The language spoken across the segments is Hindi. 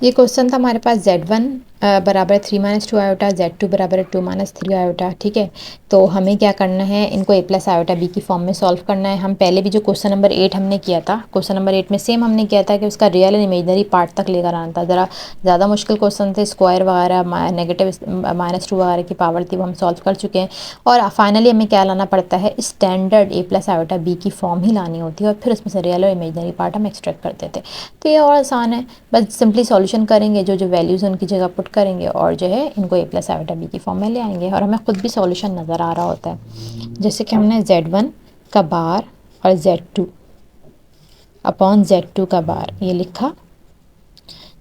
ये क्वेश्चन था हमारे पास Z1 बराबर 3 माइनस 2 आयोटा, Z2 बराबर 2 माइनस 3 आयोटा। ठीक है, तो हमें क्या करना है, इनको a प्लस आयोटा b की फॉर्म में सॉल्व करना है। हम पहले भी जो क्वेश्चन नंबर 8 हमने किया था, क्वेश्चन नंबर 8 में सेम हमने किया था कि उसका रियल एंड इमेजनरी पार्ट तक लेकर आना था। ज़रा ज़्यादा मुश्किल क्वेश्चन थे, स्क्वायर वगैरह, नेगेटिव -2 वगैरह की पावर थी, वो हम सॉल्व कर चुके हैं। और फाइनली हमें क्या लाना पड़ता है, standard a plus iota b की फॉर्म ही लानी होती है और फिर उसमें से रियल और इमेजनरी पार्ट हम एक्सट्रैक्ट करते थे। तो ये और आसान है, बस सिंपली सॉल्यूशन करेंगे, जो जो वैल्यूज़ उनकी जगह पुट करेंगे और जो है इनको a प्लस आयोटा b की फॉर्म में ले आएंगे और हमें खुद भी सॉल्यूशन नज़र आ रहा होता है। जैसे कि हमने Z1 का बार और Z2 अपॉन Z2 का बार ये लिखा,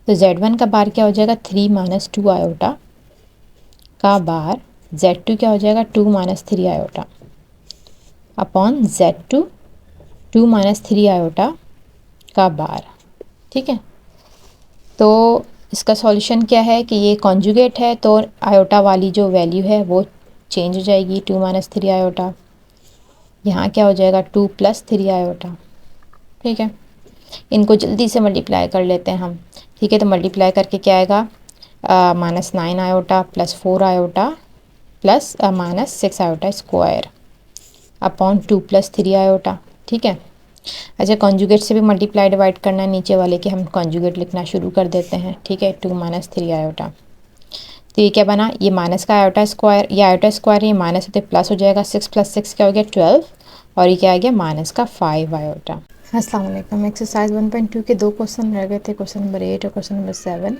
तो Z1 का बार क्या हो जाएगा 3 माइनस 2 आयोटा का बार, Z2 क्या हो जाएगा 2 minus 3 iota upon Z2 2 minus 3 iota का बार। ठीक है, तो इसका सॉल्यूशन क्या है कि ये कॉन्जुगेट है, तो आयोटा वाली जो वैल्यू है वो चेंज हो जाएगी, 2 माइनस 3 आयोटा। यहाँ क्या हो जाएगा 2 प्लस 3 आयोटा। ठीक है, इनको जल्दी से मल्टीप्लाई कर लेते हैं हम। ठीक है, तो मल्टीप्लाई करके क्या आएगा, -9 iota plus 4 iota plus -6 iota square upon 2 plus 3 iota. ठीक है, अच्छा कॉन्जुगेट से भी मल्टीप्लाई डिवाइड करना है नीचे वाले के, हम कॉन्जुगेट लिखना शुरू कर देते हैं। ठीक है, 2 माइनस 3 आयोटा, तो ये क्या बना, ये माइनस का आयोटा स्क्वायर, ये आयोटा स्क्वायर, ये माइनस होते प्लस हो जाएगा, 6 प्लस 6 क्या हो गया 12, और ये क्या आ गया माइनस का 5 आयोटा। अस्सलाम वालेकुम। एक्सरसाइज 1.2 के दो क्वेश्चन रह गए थे, क्वेश्चन नंबर 8 और क्वेश्चन नंबर 7।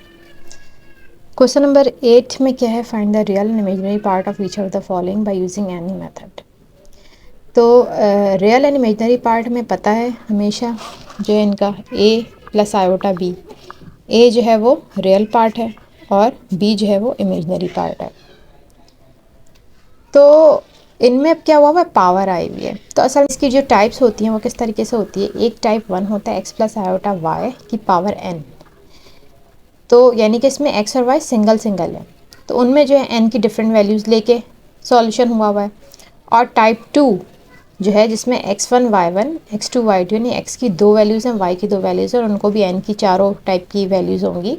क्वेश्चन नंबर 8 में क्या है, find the real and imaginary part of each of the following by using any method. तो रियल एंड इमेजनरी पार्ट में पता है हमेशा जो है इनका a plus iota b, a जो है वो रियल पार्ट है और b जो है वो इमेजनरी पार्ट है। तो इनमें अब क्या हुआ है, पावर आई हुई है। तो असल इसकी जो टाइप्स होती हैं वो किस तरीके से होती है, एक टाइप 1 होता है x प्लस आयोटा y की पावर n, तो यानी कि इसमें x और y सिंगल सिंगल है, तो उनमें जो है n की डिफरेंट वैल्यूज़ लेके सॉल्यूशन हुआ है। और टाइप 2 जो है जिसमें x1 y1 x2 y2 यानी x की दो वैल्यूज़ हैं, y की दो वैल्यूज़ हैं और उनको भी n की चारों टाइप की वैल्यूज़ होंगी,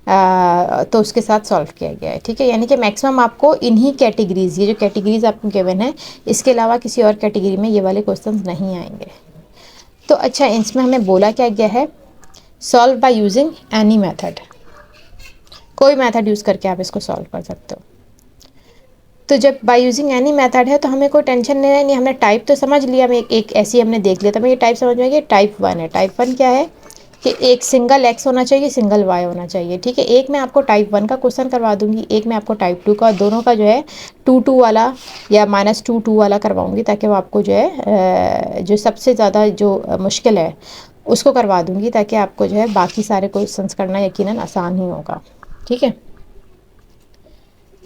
तो उसके साथ सॉल्व किया गया है। ठीक है, यानी कि मैक्सिमम आपको इन्हीं कैटेगरीज़, ये जो कैटेगरीज़ आपको गिवन है, इसके अलावा किसी और कैटेगरी में ये वाले क्वेश्चन नहीं आएंगे। तो अच्छा, इसमें हमें बोला क्या गया है, solve by using any method, कोई मेथड यूज़ करके आप इसको सॉल्व कर सकते हो। तो जब बाय यूजिंग एनी मेथड है तो हमें कोई टेंशन नहीं है, नहीं हमने टाइप तो समझ लिया, हमें एक ऐसी हमने देख लिया, तो हमें ये टाइप समझ में आएगी, टाइप 1 है। टाइप 1 क्या है कि एक सिंगल x होना चाहिए, सिंगल y होना चाहिए। ठीक है, एक मैं आपको टाइप 1 का क्वेश्चन करवा दूंगी, एक मैं आपको टाइप 2 का, दोनों का जो है 2 वाला या -2 वाला करवाऊंगी, ताकि वो आपको जो है जो सबसे ज़्यादा जो मुश्किल है उसको करवा दूंगी, ताकि आपको जो है बाकी सारे क्वेश्चन करना यकीनन आसान ही होगा। ठीक है,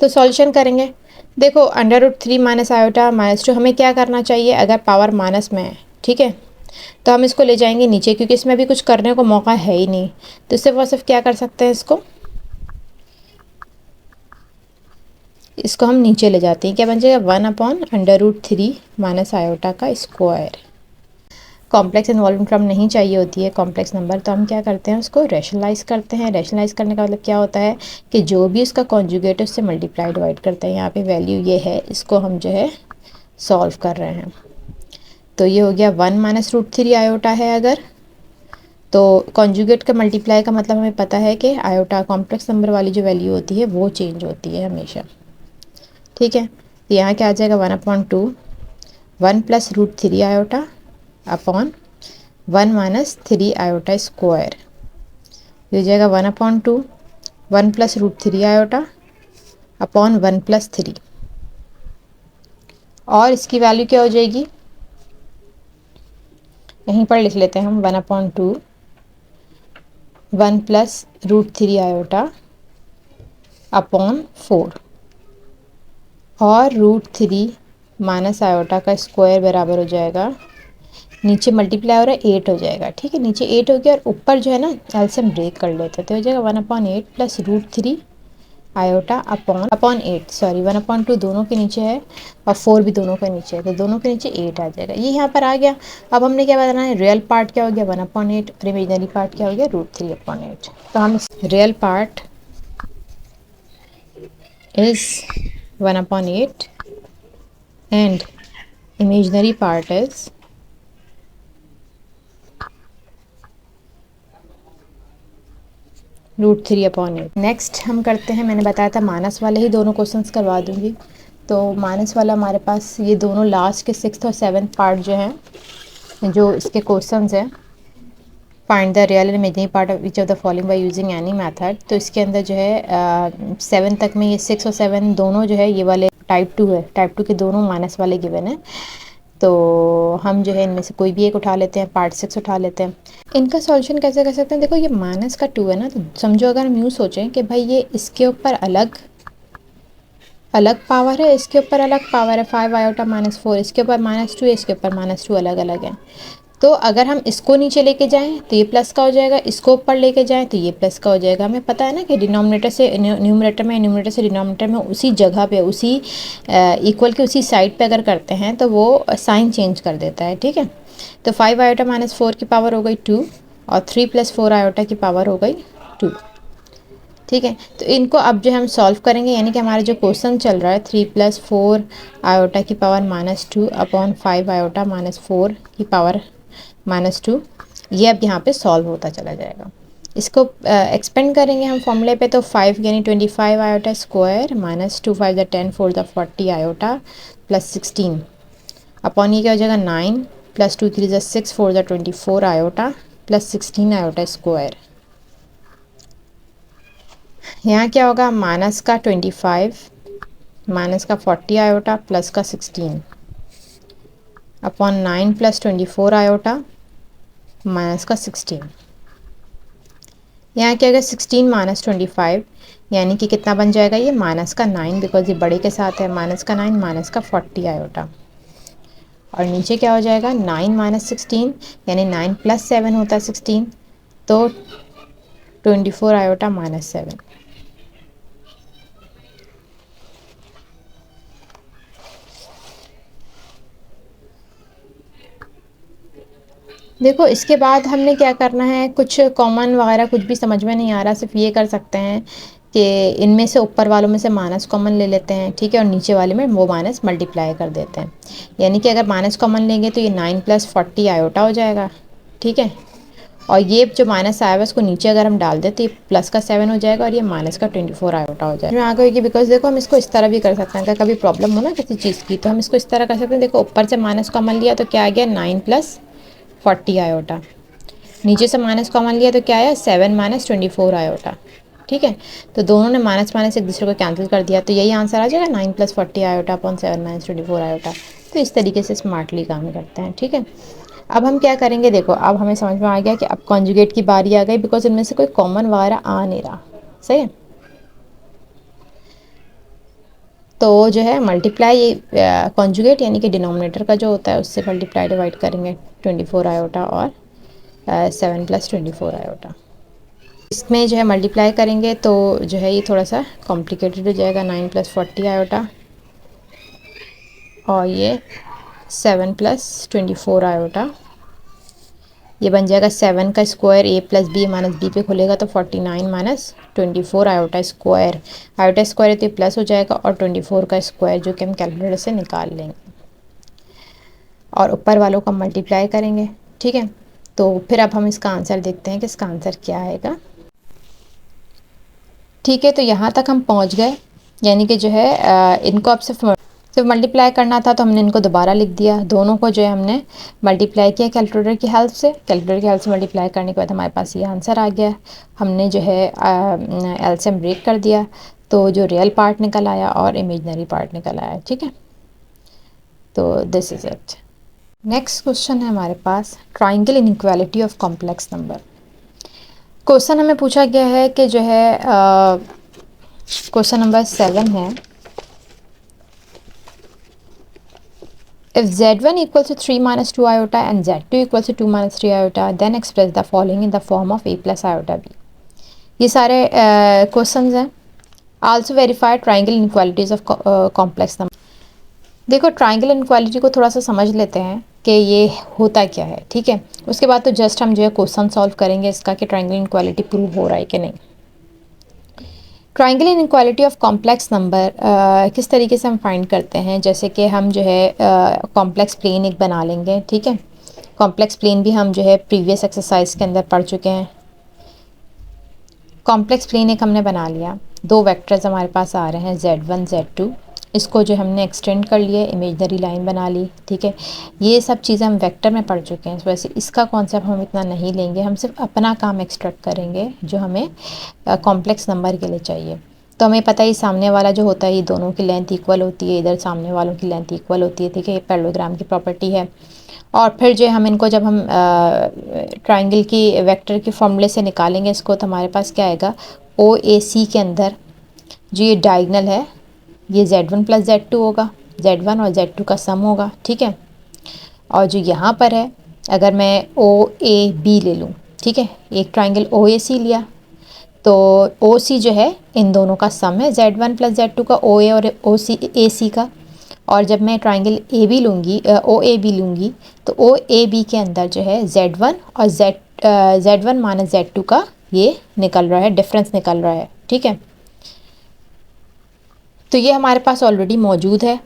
तो सॉल्यूशन करेंगे। देखो √3 माइनस आयोटा -2, हमें क्या करना चाहिए, अगर पावर माइनस में है, ठीक है, तो हम इसको ले जाएंगे नीचे, क्योंकि इसमें भी कुछ करने को मौका है ही नहीं, तो सिर्फ और सिर्फ क्या कर सकते हैं, इसको हम नीचे ले जाते हैं, क्या बन जाएगा 1/√3 माइनस आयोटा का स्क्वायर। कॉम्प्लेक्स इन्वॉल्विंग टर्म नहीं चाहिए होती है, कॉम्प्लेक्स नंबर, तो हम क्या करते हैं उसको रैशनलाइज करते हैं। रैशनलाइज करने का मतलब क्या होता है कि जो भी उसका कॉन्जुगेट है उससे मल्टीप्लाई डिवाइड करते हैं। यहाँ पे वैल्यू ये है, इसको हम जो है सॉल्व कर रहे हैं, तो ये हो गया 1 - √3 आयोटा है अगर, तो कॉन्जुगेट का मल्टीप्लाई का मतलब हमें पता है कि आयोटा कॉम्प्लेक्स नंबर वाली जो वैल्यू होती है वो चेंज होती है हमेशा। ठीक है, तो यहाँ क्या आ जाएगा 1/2 1 + √3 आयोटा अपॉन 1 - 3 आयोटा स्क्वायर, हो जाएगा 1/2 1 + √3 आयोटा अपॉन 1 + 3, और इसकी वैल्यू क्या हो जाएगी, यहीं पर लिख लेते हैं हम 1/2 1 + √3 आयोटा अपॉन 4, और √3 माइनस आयोटा का स्क्वायर बराबर हो जाएगा, नीचे मल्टीप्लाई हो रहा है 8 हो जाएगा। ठीक है, नीचे 8 हो गया और ऊपर जो है ना एलसीएम ब्रेक कर लेते हैं, तो हो जाएगा 1/8 + √3 आयोटा अपॉन 8, सॉरी 1/2 दोनों के नीचे है और 4 भी दोनों के नीचे है, तो दोनों के नीचे 8 आ जाएगा। ये यहाँ पर आ गया। अब हमने क्या बताना है, रियल पार्ट क्या हो गया 1/8 और इमेजिनरी पार्ट क्या हो गया √3/8। तो हम real part is 1/8 and imaginary part is √3/8। Next हम करते हैं, मैंने बताया था माइनस वाले ही दोनों क्वेश्चंस करवा दूंगी। तो माइनस वाला हमारे पास ये दोनों लास्ट के 6th और 7th पार्ट जो हैं, जो इसके क्वेश्चंस हैं, find the real and imaginary part of each of the following by using any method. तो इसके अंदर जो है 7 तक में ये 6 और 7 दोनों जो है ये वाले टाइप 2 है, टाइप 2 के दोनों माइनस वाले गिवन है। तो हम जो है इनमें से कोई भी एक उठा लेते हैं, पार्ट 6 उठा लेते हैं। इनका सॉल्यूशन कैसे कर सकते हैं, देखो ये माइनस का 2 है ना, तो समझो अगर हम यूँ सोचें कि भाई ये इसके ऊपर अलग अलग पावर है, इसके ऊपर अलग पावर है 5 आयोटा -4, इसके ऊपर -2 है, इसके ऊपर -2 अलग अलग है। तो अगर हम इसको नीचे लेके जाएं तो ये प्लस का हो जाएगा, इसको ऊपर लेके जाएं तो ये प्लस का हो जाएगा। हमें पता है ना कि डिनोमिनेटर से न्यूमरेटर में, न्यूमरेटर से डिनोमिनेटर में उसी जगह पे, उसी इक्वल के उसी साइड पे अगर करते हैं तो वो साइन चेंज कर देता है, ठीक है। तो 5 आयोटा -4 की पावर हो गई 2 और 3 + 4 आयोटा की पावर हो गई 2, ठीक है। तो इनको अब जो हम सॉल्व करेंगे, यानी कि हमारा जो क्वेश्चन चल रहा है 3 + 4 आयोटा की पावर -2 अपॉन 5 आयोटा -4 की पावर -2, ये अब यहाँ पे सॉल्व होता चला जाएगा। इसको एक्सपेंड करेंगे हम फॉर्मूले पे, तो 5 यानी 25 iota square -2 5 × 10 4 × 40 iota plus 16 upon ये क्या हो जाएगा 9 + 2 3 × 6 4 × 24 आयोटा प्लस 16 आयोटा स्क्वायर। यहाँ क्या होगा, माइनस का 25 माइनस का 40 आयोटा प्लस का 16 अपॉन 9 + 24 आयोटा माइनस का 16। यहाँ क्या होगा 16 - 25, यानी कि कितना बन जाएगा ये माइनस का 9, बिकॉज ये बड़े के साथ है, माइनस का 9 माइनस का 40 आयोटा। और नीचे क्या हो जाएगा 9 - 16, यानी 9 + 7 होता है 16, तो 24 आयोटा -7। देखो इसके बाद हमने क्या करना है, कुछ कॉमन वगैरह कुछ भी समझ में नहीं आ रहा, सिर्फ ये कर सकते हैं कि इनमें से ऊपर वालों में से माइनस कॉमन ले लेते हैं, ठीक है, और नीचे वाले में वो माइनस मल्टीप्लाई कर देते हैं। यानी कि अगर माइनस कॉमन लेंगे तो ये 9 + 40 आयोटा हो जाएगा, ठीक है। और ये जो माइनस आया हुआ उसको नीचे अगर हम डाल दें तो ये प्लस का 7 हो जाएगा और ये माइनस का 24 आयोटा हो जाएगा। आगे होगी, बिकॉज देखो हम इसको इस तरह भी कर सकते हैं, अगर कभी प्रॉब्लम हो ना किसी चीज़ की तो हम इसको इस तरह कर सकते हैं। देखो ऊपर से माइनस कॉमन लिया तो क्या आ गया 9 + 40 आयोटा, नीचे से माइनस कॉमन लिया तो क्या आया 7 - 24 आयोटा, ठीक है। तो दोनों ने माइनस माइनस एक दूसरे को कैंसिल कर दिया, तो यही आंसर आ जाएगा 9 + 40 आयोटा अपॉन 7 - 24 आयोटा। तो इस तरीके से स्मार्टली काम करते हैं, ठीक है। अब हम क्या करेंगे, देखो अब हमें समझ में आ गया कि अब कॉन्जुगेट की बारी आ गई, बिकॉज इनमें से कोई कॉमन वगैरह आ नहीं रहा, सही है। तो जो है मल्टीप्लाई कॉन्जुगेट यानी कि डिनोमिनेटर का जो होता है उससे मल्टीप्लाई डिवाइड करेंगे 24 आयोटा और 7 + 24 आयोटा। इसमें जो है मल्टीप्लाई करेंगे तो जो है ये थोड़ा सा कॉम्प्लिकेटेड हो जाएगा, 9 + 40 आयोटा और ये 7 + 24 आयोटा। ये बन जाएगा 7 का स्क्वायर a + b - b पे खुलेगा तो 49 - 24 आयोटा स्क्वायर। आयोटा स्क्वायर है तो ये प्लस हो जाएगा और 24 का स्क्वायर जो कि हम कैलकुलेटर से निकाल लेंगे और ऊपर वालों का मल्टीप्लाई करेंगे, ठीक है। तो फिर अब हम इसका आंसर देखते हैं कि इसका आंसर क्या आएगा, ठीक है। तो यहाँ तक हम पहुँच गए, यानी कि जो है इनको अब सिर्फ मल्टीप्लाई करना था तो हमने इनको दोबारा लिख दिया, दोनों को जो है हमने मल्टीप्लाई किया कैलकुलेटर की हेल्प से। कैलकुलेटर की हेल्प से मल्टीप्लाई करने के बाद हमारे पास ये आंसर आ गया। हमने जो है एलसीएम ब्रेक कर दिया तो जो रियल पार्ट निकल आया और इमेजनरी पार्ट निकल आया, ठीक है। तो this is it. Next question है हमारे पास triangle inequality of complex number. Question हमें पूछा गया है कि जो है क्वेश्चन नंबर 7 है, if z1 equals to 3 - 2 iota and z2 equals to 2 - 3 iota, then express the following in the form of a plus iota b। ये सारे क्वेश्चंस हैं। Also verify triangle inequalities of complex number. देखो ट्राइंगल इनक्वालिटी को थोड़ा सा समझ लेते हैं कि ये होता क्या है, ठीक है। उसके बाद तो जस्ट हम जो है क्वेश्चन सॉल्व करेंगे इसका कि ट्राइंगल इनक्वालिटी प्रूव हो रहा है कि नहीं। Triangle inequality of complex number किस तरीके से हम फाइंड करते हैं, जैसे कि हम जो है कॉम्प्लेक्स प्लेन एक बना लेंगे, ठीक है। कॉम्प्लेक्स प्लेन भी हम जो है प्रीवियस एक्सरसाइज के अंदर पढ़ चुके हैं। कॉम्प्लेक्स प्लेन एक हमने बना लिया, दो वेक्टर्स हमारे पास आ रहे हैं z1 z2, इसको जो हमने एक्सटेंड कर लिया, इमेजनरी लाइन बना ली, ठीक है। ये सब चीज़ें हम वेक्टर में पढ़ चुके हैं, वैसे इसका कॉन्सेप्ट हम इतना नहीं लेंगे, हम सिर्फ अपना काम एक्सट्रैक्ट करेंगे जो हमें कॉम्प्लेक्स नंबर के लिए चाहिए। तो हमें पता है सामने वाला जो होता है ये दोनों की लेंथ इक्वल होती है, इधर सामने वालों की लेंथ इक्वल होती है, ठीक है। ये पैरेललोग्राम की प्रॉपर्टी है। और फिर जो हम इनको जब हम ट्राइंगल की वेक्टर के फॉर्मूले से निकालेंगे इसको, तो हमारे पास क्या आएगा, ओ ए सी के अंदर जो ये डायगनल है ये z1 प्लस z2 होगा, z1 और z2 का सम होगा, ठीक है। और जो यहाँ पर है अगर मैं ओ ए बी ले लूँ, ठीक है, एक ट्राइंगल ओ ए सी लिया, तो ओ सी जो है इन दोनों का सम है, z1 प्लस z2 का, ओ ए और ओ सी ए सी का। और जब मैं ट्राइंगल ए बी लूँगी, ओ ए बी लूँगी, तो ओ ए बी के अंदर जो है z1 और z1 माइनस z2 का ये निकल रहा है, डिफरेंस निकल रहा है, ठीक है। तो ये हमारे पास ऑलरेडी मौजूद है,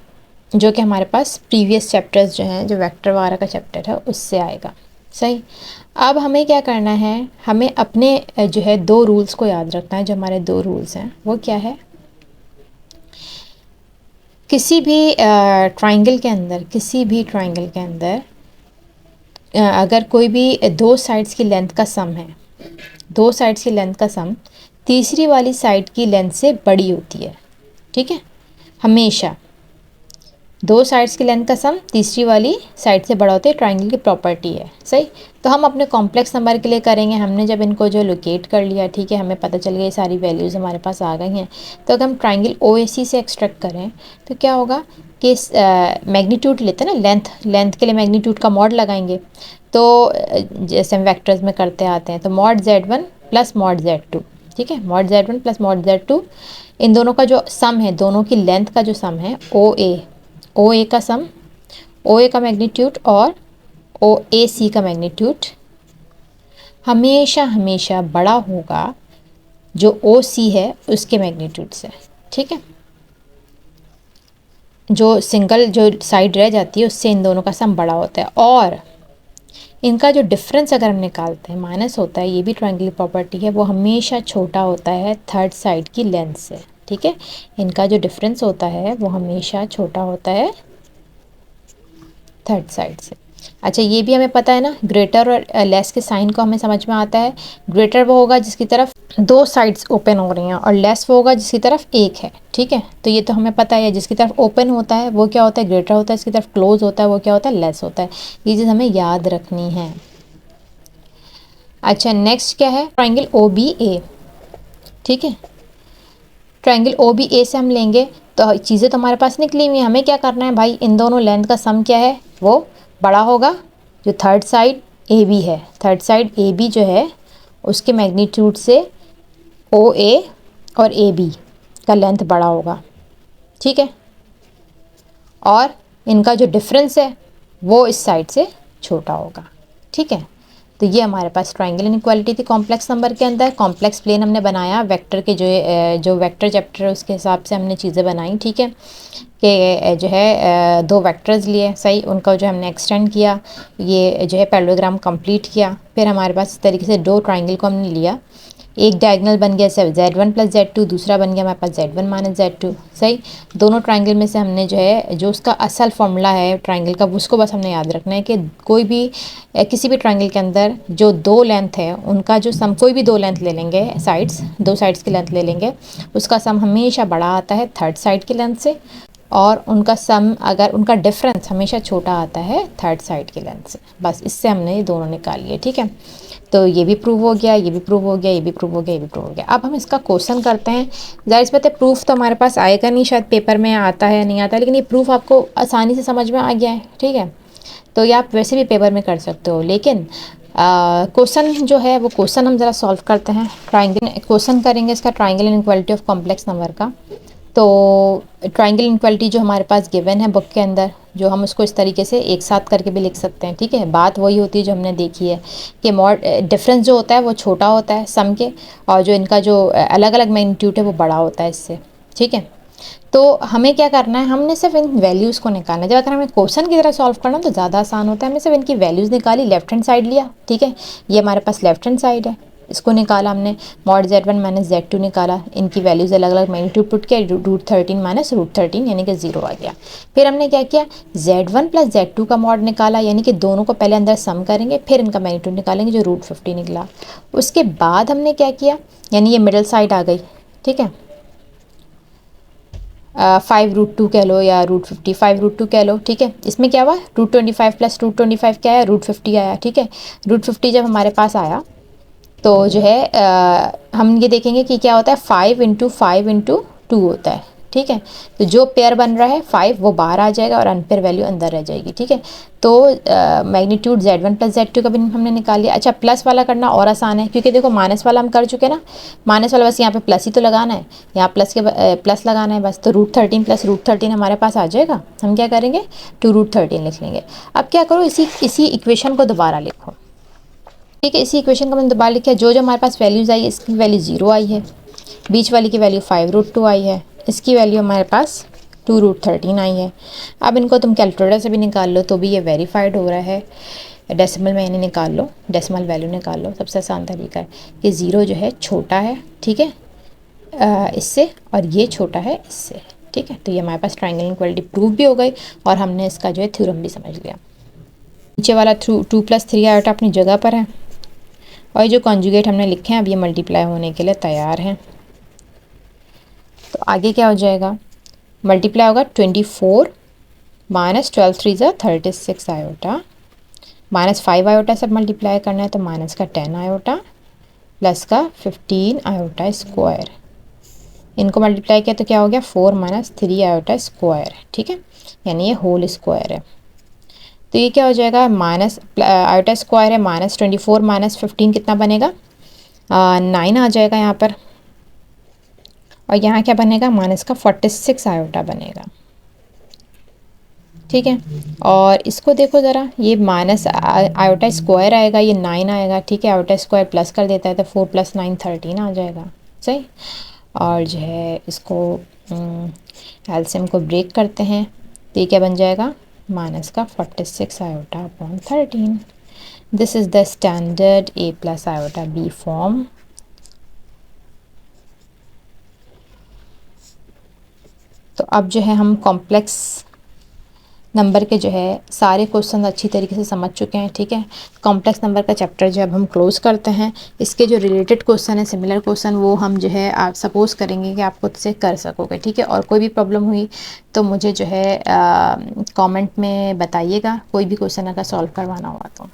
जो कि हमारे पास प्रीवियस चैप्टर्स जो हैं, जो वेक्टर वगैरह का चैप्टर है उससे आएगा, सही। अब हमें क्या करना है, हमें अपने जो है दो रूल्स को याद रखना है। जो हमारे दो रूल्स हैं वो क्या है, किसी भी ट्राइंगल के अंदर, किसी भी ट्राइंगल के अंदर अगर कोई भी दो साइड्स की लेंथ का सम है, दो साइड्स की लेंथ का सम तीसरी वाली साइड की लेंथ से बड़ी होती है, ठीक है। हमेशा दो साइड्स की लेंथ का सम तीसरी वाली साइड से बड़ा होता है, ट्राइंगल की प्रॉपर्टी है, सही। तो हम अपने कॉम्प्लेक्स नंबर के लिए करेंगे, हमने जब इनको जो लोकेट कर लिया, ठीक है, हमें पता चल गया ये सारी वैल्यूज़ हमारे पास आ गई हैं, तो अगर हम ट्राइंगल ओ ए सी से एक्सट्रैक्ट करें तो क्या होगा कि मैग्नीट्यूड लेते हैं ना, लेंथ के लिए मैग्नीट्यूड का मॉड लगाएंगे। तो जैसे हम वैक्टर्स में करते आते हैं, तो mod z1 plus mod z2, ठीक है, mod z1 plus mod z2, इन दोनों का जो सम है, दोनों की लेंथ का जो सम है ओ ए का सम, ओ ए का मैग्नीट्यूड और ओ ए सी का मैग्नीट्यूड हमेशा हमेशा बड़ा होगा जो ओ सी है उसके मैग्नीट्यूड से, ठीक है। जो सिंगल जो साइड रह जाती है उससे इन दोनों का सम बड़ा होता है, और इनका जो डिफरेंस अगर हम निकालते हैं माइनस होता है, ये भी ट्रायंगल प्रॉपर्टी है, वो हमेशा छोटा होता है थर्ड साइड की लेंथ से, ठीक है। इनका जो डिफरेंस होता है वो हमेशा छोटा होता है थर्ड साइड से। अच्छा, ये भी हमें पता है ना, ग्रेटर और लेस के साइन को हमें समझ में आता है। ग्रेटर वो होगा जिसकी तरफ दो साइड्स ओपन हो रही हैं, और लेस वो होगा जिसकी तरफ एक है, ठीक है। तो ये तो हमें पता है, जिसकी तरफ ओपन होता है वो क्या होता है, ग्रेटर होता है, इसकी तरफ क्लोज होता है वो क्या होता है, लेस होता है। ये चीज़ हमें याद रखनी है। अच्छा, नेक्स्ट क्या है, ट्राइंगल ओ बी ए, ठीक है। ट्राइंगल ओ बी ए से हम लेंगे तो चीज़ें तो हमारे पास निकली हुई हैं, हमें क्या करना है भाई, इन दोनों लेंथ का सम क्या है, वो बड़ा होगा जो थर्ड साइड ए बी है, थर्ड साइड ए बी जो है उसके मैग्नीट्यूड से ओ ए और ए बी का लेंथ बड़ा होगा, ठीक है। और इनका जो डिफरेंस है वो इस साइड से छोटा होगा, ठीक है। तो ये हमारे पास ट्राइंगल इनइक्वालिटी थी कॉम्प्लेक्स नंबर के अंदर। कॉम्प्लेक्स प्लेन हमने बनाया वेक्टर के, जो वेक्टर चैप्टर है उसके हिसाब से हमने चीज़ें बनाई, ठीक है। कि जो है दो वेक्टर्स लिए, सही, उनका जो हमने एक्सटेंड किया, ये जो है पैरेललोग्राम कंप्लीट किया। फिर हमारे पास इस तरीके से दो ट्राइंगल को हमने लिया, एक डायगोनल बन गया z1 प्लस z2, दूसरा बन गया हमारे पास z1 माइनस z2, सही। दोनों ट्राइंगल में से हमने जो है जो उसका असल फॉर्मूला है ट्राइंगल का, उसको बस हमने याद रखना है कि कोई भी किसी भी ट्राइंगल के अंदर जो दो लेंथ है उनका जो सम, कोई भी दो लेंथ ले लेंगे, साइड्स, दो साइड्स की लेंथ ले लेंगे, उसका सम हमेशा बड़ा आता है थर्ड साइड की लेंथ से, और उनका सम, अगर उनका डिफरेंस हमेशा छोटा आता है थर्ड साइड की लेंथ से। बस इससे हमने ये दोनों निकाल लिए, ठीक है। तो ये भी प्रूव हो गया, ये भी प्रूव हो गया, ये भी प्रूव हो गया, ये भी प्रूव हो गया। अब हम इसका क्वेश्चन करते हैं। जाहिर सी बात है प्रूफ तो हमारे पास आएगा नहीं, शायद पेपर में आता है नहीं आता, लेकिन ये प्रूफ आपको आसानी से समझ में आ गया है, ठीक है। तो ये आप वैसे भी पेपर में कर सकते हो, लेकिन क्वेश्चन जो है वो क्वेश्चन हम ज़रा सॉल्व करते हैं। ट्राइंगल क्वेश्चन करेंगे इसका, triangle inequality of complex number का। तो ट्राइंगल इनइक्वालिटी जो हमारे पास गिवन है बुक के अंदर, जो हम उसको इस तरीके से एक साथ करके भी लिख सकते हैं, ठीक है। बात वही होती है जो हमने देखी है कि मॉड डिफरेंस जो होता है वो छोटा होता है सम के, और जो इनका जो अलग अलग मैग्नीट्यूड है वो बड़ा होता है इससे, ठीक है। तो हमें क्या करना है, हमने सिर्फ इन वैल्यूज़ को निकालना है। जब अगर हमें क्वेश्चन की तरह सॉल्व करना तो ज़्यादा आसान होता है। हमने सिर्फ इनकी वैल्यूज़ निकाली, लेफ्ट हैंड साइड लिया, ठीक है। ये हमारे पास लेफ्ट हैंड साइड है, इसको निकाला हमने, मॉड Z1 माइनस Z2 निकाला, इनकी वैल्यूज़ अलग अलग मैग्नीट्यूड पुट किया, √13 माइनस √13 यानी कि 0 आ गया। फिर हमने क्या किया, Z1 प्लस Z2 का मॉड निकाला, यानी कि दोनों को पहले अंदर सम करेंगे, फिर इनका मैग्नीट्यूड निकालेंगे जो √50 निकला। उसके बाद हमने क्या किया, यानी ये मिडल साइड आ गई, ठीक है। 5√2 कह लो या √50, 5√2 कह लो, ठीक है। इसमें क्या हुआ, √25 प्लस √25 क्या है, √50 आया, ठीक है। √50 जब हमारे पास आया तो जो है हम ये देखेंगे कि क्या होता है, 5 × 5 × 2 होता है, ठीक है। तो जो पेयर बन रहा है 5 वो बाहर आ जाएगा और अनपेयर वैल्यू अंदर रह जाएगी, ठीक है। तो मैग्नीट्यूड Z1 प्लस Z2 का भी हमने निकाल लिया। अच्छा, प्लस वाला करना और आसान है, क्योंकि देखो माइनस वाला हम कर चुके ना, माइनस वाला बस यहाँ पे प्लस ही तो लगाना है, यहाँ प्लस के प्लस लगाना है बस। तो √13 प्लस √13 हमारे पास आ जाएगा, हम क्या करेंगे 2√13 लिख लेंगे। अब क्या करो, इसी इक्वेशन को दोबारा लिखो, ठीक है। इसी इक्वेशन को मैंने दोबारा लिखा है, जो जो हमारे पास वैल्यूज़ आई, इसकी वैल्यू 0 आई है, बीच वाली की वैल्यू 5√2 आई है, इसकी वैल्यू हमारे पास 2√13 आई है। अब इनको तुम कैलकुलेटर से भी निकाल लो तो भी ये वेरीफाइड हो रहा है। डेसिमल में इन्हें निकाल लो, डेसिमल वैल्यू निकाल लो, सबसे आसान तरीका है कि 0 जो है छोटा है, ठीक है, इससे, और ये छोटा है इससे, ठीक है। तो ये हमारे पास ट्राइंगल इनइक्वालिटी प्रूव भी हो गई और हमने इसका जो है थ्योरम भी समझ लिया। नीचे वाला 2 + 3 आयोटा अपनी जगह पर है, और जो कॉन्जुगेट हमने लिखे हैं अब ये मल्टीप्लाई होने के लिए तैयार हैं। तो आगे क्या हो जाएगा, मल्टीप्लाई होगा 24 माइनस 12 3 ज़ा 36 आयोटा, -5 आयोटा सब मल्टीप्लाई करना है तो माइनस का 10 आयोटा प्लस का 15 आयोटा स्क्वायर। इनको मल्टीप्लाई किया तो क्या हो गया, 4 माइनस 3 आयोटा स्क्वायर, ठीक है, यानी ये होल स्क्वायर है। तो ये क्या हो जाएगा, माइनस आयोटा स्क्वायर है, -24 माइनस 15 कितना बनेगा, 9 आ जाएगा यहाँ पर, और यहाँ क्या बनेगा, माइनस का 46 आयोटा बनेगा, ठीक है। और इसको देखो ज़रा, ये माइनस आयोटा स्क्वायर आएगा, ये 9 आएगा, ठीक है। आयोटा स्क्वायर प्लस कर देता है तो 4 + 9 13 आ जाएगा, सही। और जो है इसको एलसीएम को ब्रेक करते हैं तो ये क्या बन जाएगा, माइनस का 46 iota upon 13। This is the standard A + iota B form. तो अब जो है हम कॉम्प्लेक्स नंबर के जो है सारे क्वेश्चन अच्छी तरीके से समझ चुके हैं, ठीक है। कॉम्प्लेक्स नंबर का चैप्टर जो अब हम क्लोज़ करते हैं, इसके जो रिलेटेड क्वेश्चन है, सिमिलर क्वेश्चन, वो हम जो है आप सपोज़ करेंगे कि आप खुद से कर सकोगे, ठीक है। और कोई भी प्रॉब्लम हुई तो मुझे जो है कमेंट में बताइएगा, कोई भी क्वेश्चन अगर सॉल्व करवाना हुआ तो।